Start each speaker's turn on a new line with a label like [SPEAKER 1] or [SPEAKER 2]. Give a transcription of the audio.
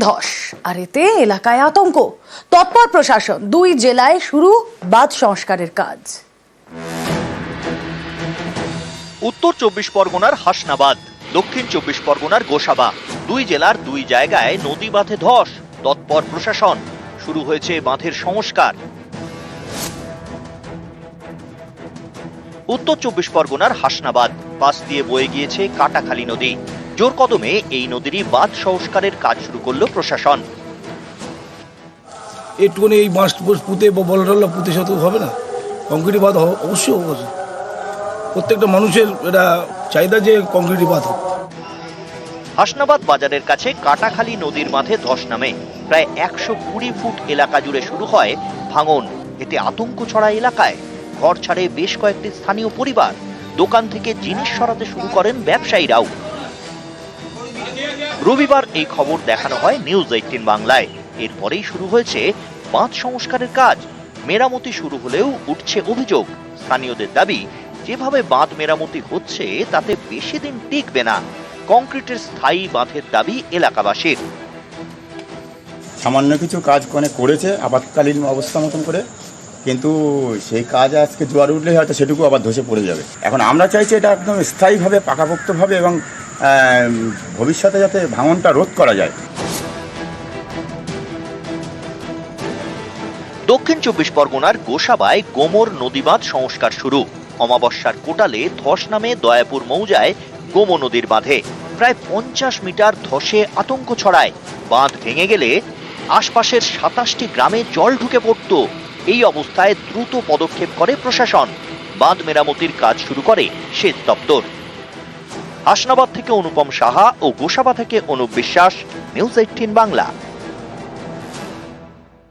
[SPEAKER 1] ধস আর এতে এলাকায় আতঙ্ক। তৎপর প্রশাসন, দুই জেলায় শুরু বাঁধ সংস্কারের কাজ।
[SPEAKER 2] উত্তর 24 পরগনার হাসনাবাদ, দক্ষিণ 24 পরগনার গোসাবা, দুই জেলার দুই জায়গায় নদী বাঁধে ধস। তৎপর প্রশাসন, শুরু হয়েছে বাঁধের সংস্কার। উত্তর 24 পরগনার হাসনাবাদ, পাশ দিয়ে বয়ে গিয়েছে কাটাখালী নদী। জোর কদমে এই নদীরই বাঁধ সংস্কারের কাজ শুরু করলো প্রশাসন।
[SPEAKER 3] একটুখানি এই বাঁশ পুঁতে বা বলটল্লা পুঁতে সাথে হবে না, কংক্রিট বাঁধ অবশ্যই অবশ্যই প্রত্যেকটা মানুষের এটা চাহিদা যে কংক্রিট বাঁধ হোক।
[SPEAKER 2] হাসনাবাদ বাজারের কাছে কাটাখালী নদীর বাঁধে ধস নামে। প্রায় 120 ফুট এলাকা জুড়ে শুরু হয় ভাঙন। এতে আতঙ্ক ছড়ায় এলাকায়। ঘর ছাড়ে বেশ কয়েকটি স্থানীয় পরিবার। দোকান থেকে জিনিস সরাতে শুরু করেন ব্যবসায়ীরাও। রবিবার এই খবর দেখানো হয় নিউজ 18 বাংলায়। এরপরেই শুরু হয়েছে বাঁধ সংস্কারের কাজ। মেরামতি শুরু হলেও উঠছে অভিযোগ। স্থানীয়দের দাবি, যেভাবে বাঁধ মেরামতি হচ্ছে তাতে বেশি দিন টিকবে না। কংক্রিটের স্থায়ী বাঁধের দাবি এলাকাবাসীর।
[SPEAKER 4] সামান্য কিছু কাজ করেছে আপাতকালীন অবস্থা মতন করে, কিন্তু সেই কাজ আজকে জোয়ার উঠলে হয়তো সেটুকু আবার ধসে পড়ে যাবে। এখন আমরা চাইছি এটা একদম স্থায়ীভাবে, পাকাপোক্তভাবে এবং ভবিষ্যতে যাতে ভাঙনটা রোধ করা যায়।
[SPEAKER 2] দক্ষিণ 24 পরগনার গোসাবায় গোমর নদীবাঁধ সংস্কার শুরু। অমাবস্যার কোটালে ধস নামে দয়াপুর মৌজায় গোমো নদীর বাঁধে। প্রায় 50 মিটার ধসে আতঙ্ক ছড়ায়। বাঁধ ভেঙে গেলে আশপাশের 27টি গ্রামে জল ঢুকে পড়ত। এই অবস্থায় দ্রুত পদক্ষেপ করে প্রশাসন। বাঁধ মেরামতির কাজ শুরু করে সেচ দপ্তর। হাসনাবাদ থেকে অনুপম সাহা ও গোসাবা থেকে অনুপ বিশ্বাস, নিউজ 18 বাংলা।